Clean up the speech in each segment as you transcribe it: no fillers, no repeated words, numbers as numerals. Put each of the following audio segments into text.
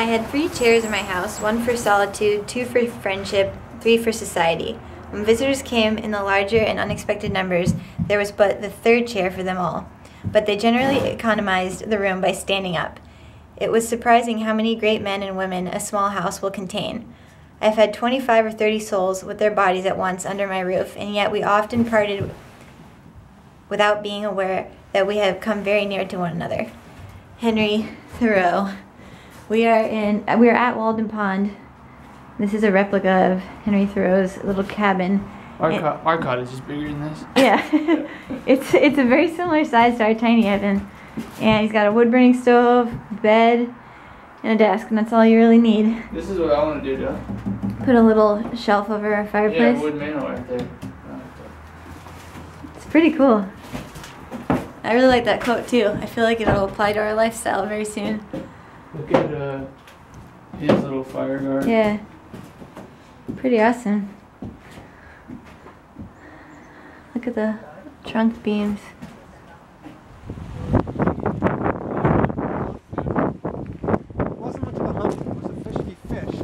I had 3 chairs in my house, 1 for solitude, 2 for friendship, 3 for society. When visitors came in the larger and unexpected numbers, there was but the 3rd chair for them all. But they generally economized the room by standing up. It was surprising how many great men and women a small house will contain. I've had 25 or 30 souls with their bodies at once under my roof, and yet we often parted without being aware that we have come very near to one another. Henry Thoreau. We are at Walden Pond. This is a replica of Henry Thoreau's little cabin. Our cottage is bigger than this. Yeah, it's a very similar size to our tiny cabin, and he's got a wood burning stove, bed, and a desk, and that's all you really need. This is what I want to do, Joe. Put a little shelf over our fireplace. Yeah, wood mantle right there. It's pretty cool. I really like that quote too. I feel like it'll apply to our lifestyle very soon. Look at his little fire guard. Yeah. Pretty awesome. Look at the trunk beams. It wasn't much of a hunt, it was a fish he fished.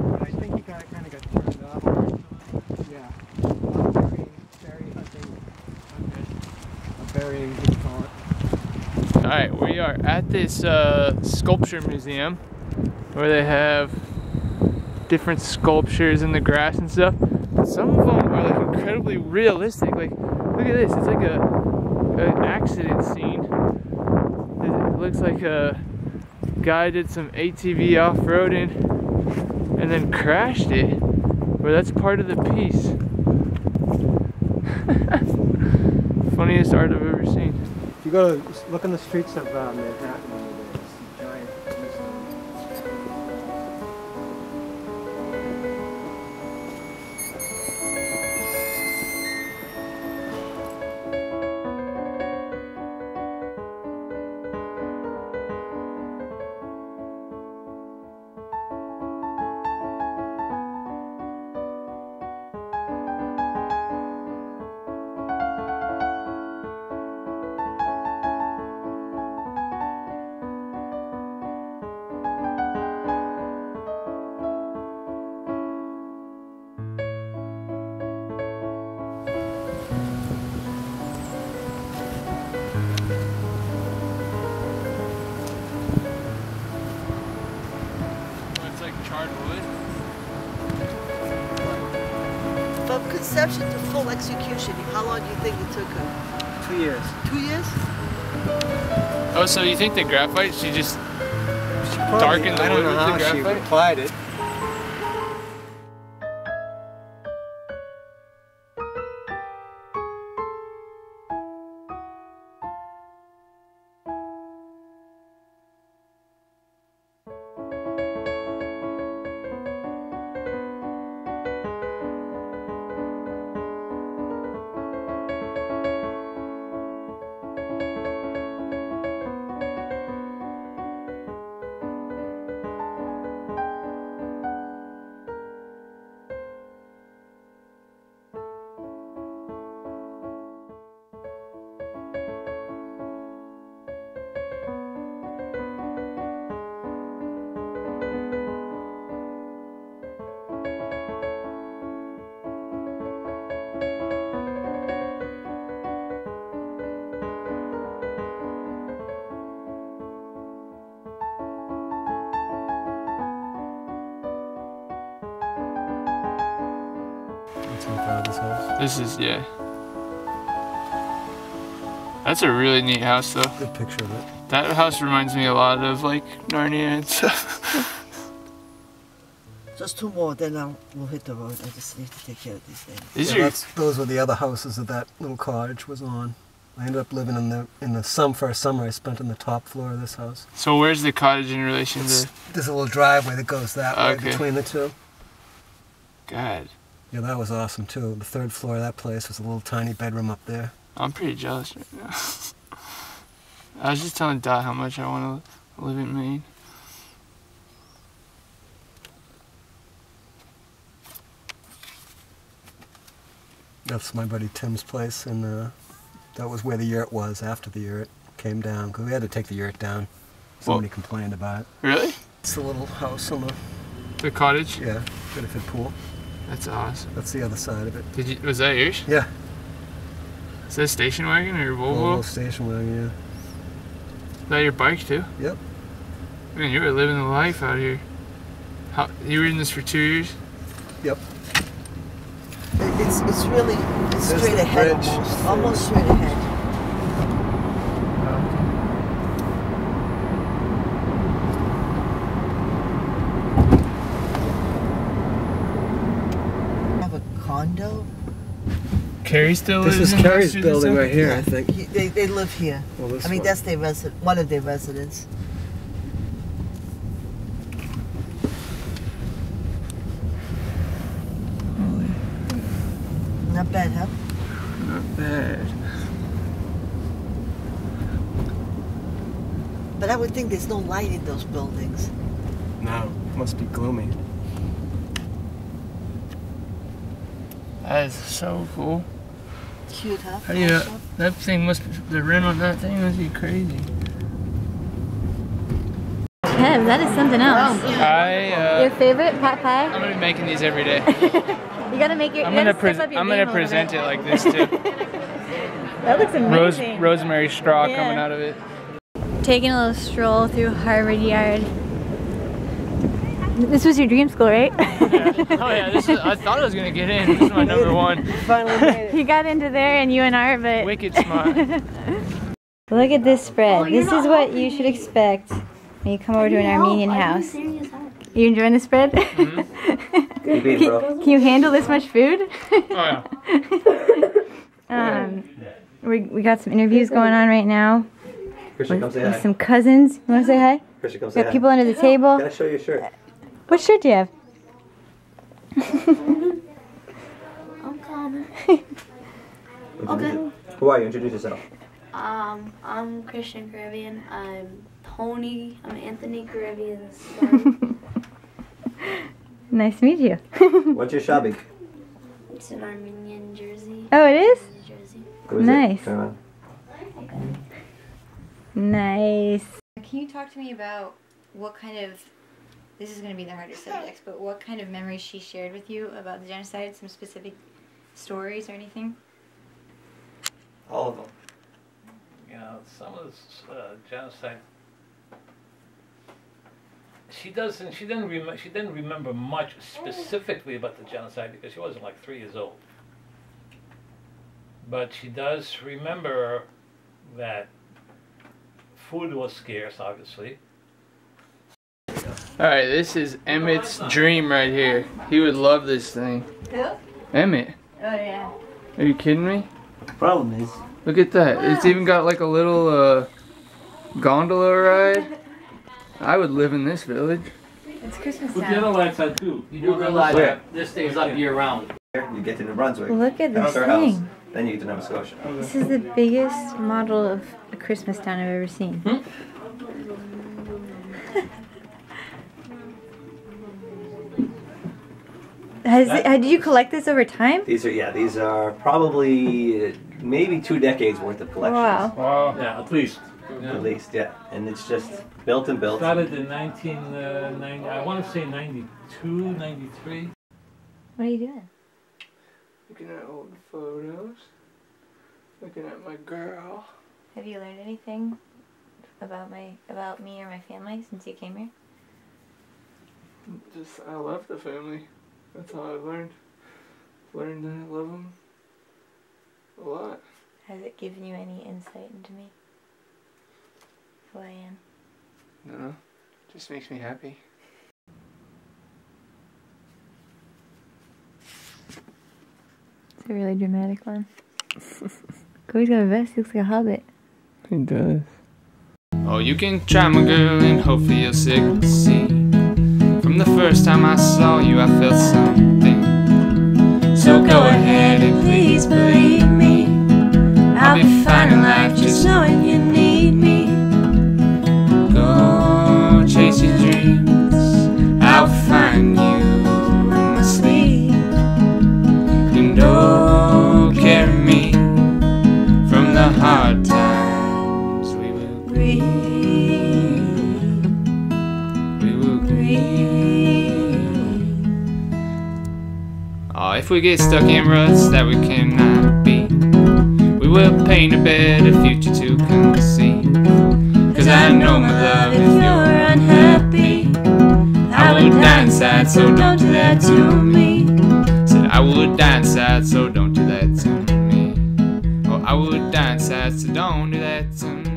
But I think he kind of got turned off. Yeah. Berry hunting. Burying, we call it. Alright, we are at this sculpture museum where they have different sculptures in the grass and stuff. But some of them are like incredibly realistic. Like, look at this. It's like an accident scene. It looks like a guy did some ATV off-roading and then crashed it. Where that's part of the piece. Funniest art I've ever seen. If you go to look in the streets of Manhattan, there's giant charred wood. From conception to full execution, how long do you think it took her? 2 years. 2 years? Oh, so you think the graphite, she just darkened the I don't wood know with how the she graphite? applied it. This house. This is, yeah. That's a really neat house though. Good picture of it. That house reminds me a lot of like Narnia and stuff. Just 2 more, then we'll hit the road. I just need to take care of these things. Those were the other houses that that little cottage was on. I ended up living in the first summer I spent on the top floor of this house. So where's the cottage in relation to? There's a little driveway that goes that way between the two. God. Yeah, that was awesome too. The 3rd floor of that place was a little tiny bedroom up there. I'm pretty jealous right now. I was just telling Dot how much I want to live in Maine. That's my buddy Tim's place, and that was where the yurt was after the yurt came down, because we had to take the yurt down. Somebody complained about it. Really? It's the little house on The cottage? yeah, benefit pool. That's awesome. That's the other side of it. Was that yours? Yeah. Is that a station wagon or a Volvo? Volvo station wagon, yeah. Is that your bike too? Yep. Man, you were living the life out here. You were in this for 2 years? Yep. It's really There's straight the ahead bridge. almost straight ahead. Have a condo. Carrie still lives This is in Carrie's West building Susan? right here, I think. They live here. Well, this I mean, one. that's their one of their residents. Not bad, huh? Not bad. But I would think there's no light in those buildings. No, must be gloomy. That is so cool. Cute, huh? How do you, that thing must be, the rent on that thing must be crazy. Kev, that is something else. Your favorite pot pie? I'm gonna be making these every day. You gotta make your. I'm gonna present it like this too. That looks amazing. Rosemary straw Yeah. coming out of it. Taking a little stroll through Harvard Yard. This was your dream school, right? Yeah. Oh yeah, I thought I was gonna get in. This is my number one. Finally made it. You got into there and UNR, but Wicked smart. look at this spread. This is what you should expect when you come over to an Armenian house. You enjoying the spread? Can you handle this much food? Oh yeah. We got some interviews going on right now Christian, come say with hi. some cousins. You want to say hi? Christian, come We say got hi. people under the table. Can I show you your shirt? What shirt do you have? I'm Connor. Who are you? Introduce yourself. I'm Christian Caribbean. I'm Tony. I'm Anthony Caribbean's son. Nice to meet you. What's your shabik? It's an Armenian jersey. Oh, it is? Jersey. Who is Nice. It? Turn around. Nice. Can you talk to me about what kind of, this is going to be the harder subjects, but what kind of memories she shared with you about the genocide, some specific stories or anything? All of them. You know, some of this genocide. She didn't remember much specifically about the genocide because she wasn't like 3 years old. But she does remember that food was scarce, obviously. Alright, this is Emmett's dream right here. He would love this thing. Who? Emmett. Oh, yeah. Are you kidding me? Problem is, Look at that. It's even got like a little gondola ride. I would live in this village. It's Christmas Put the other time. lights on too. You do realize Where? that this stays up year round. you get to New Brunswick. Look at That's this our house. thing. Then you get to Nova Scotia. This is the biggest model of a Christmas town I've ever seen. Did you collect this over time? These are probably maybe 2 decades worth of collections. Wow. Wow. Yeah, at least. At least, yeah. And it's just built and built. Started in 1990. I want to say 92, 93. What are you doing? Looking at old photos. Looking at my girl. Have you learned anything about me or my family since you came here? Just, I love the family. That's all I learned. Learned that I love them a lot. Has it given you any insight into me? Who I am? No, just makes me happy. It's a really dramatic one. Cody's got a vest. He looks like a hobbit. He does. Oh, you can try, my girl, and hopefully you'll succeed. From the first time I saw you, I felt something. So go ahead and please believe me. I'll be fine in life just knowing you need me. Go chase your dreams. I'll find you in my sleep. And oh, carry me from the hard times we will breathe. if we get stuck in ruts that we cannot beat, we will paint a better future to conceive. 'Cause I know, my love, if you're unhappy, I would die inside, so don't do that to me. Said I would die inside, so don't do that to me. Oh, I would die inside, so don't do that to me.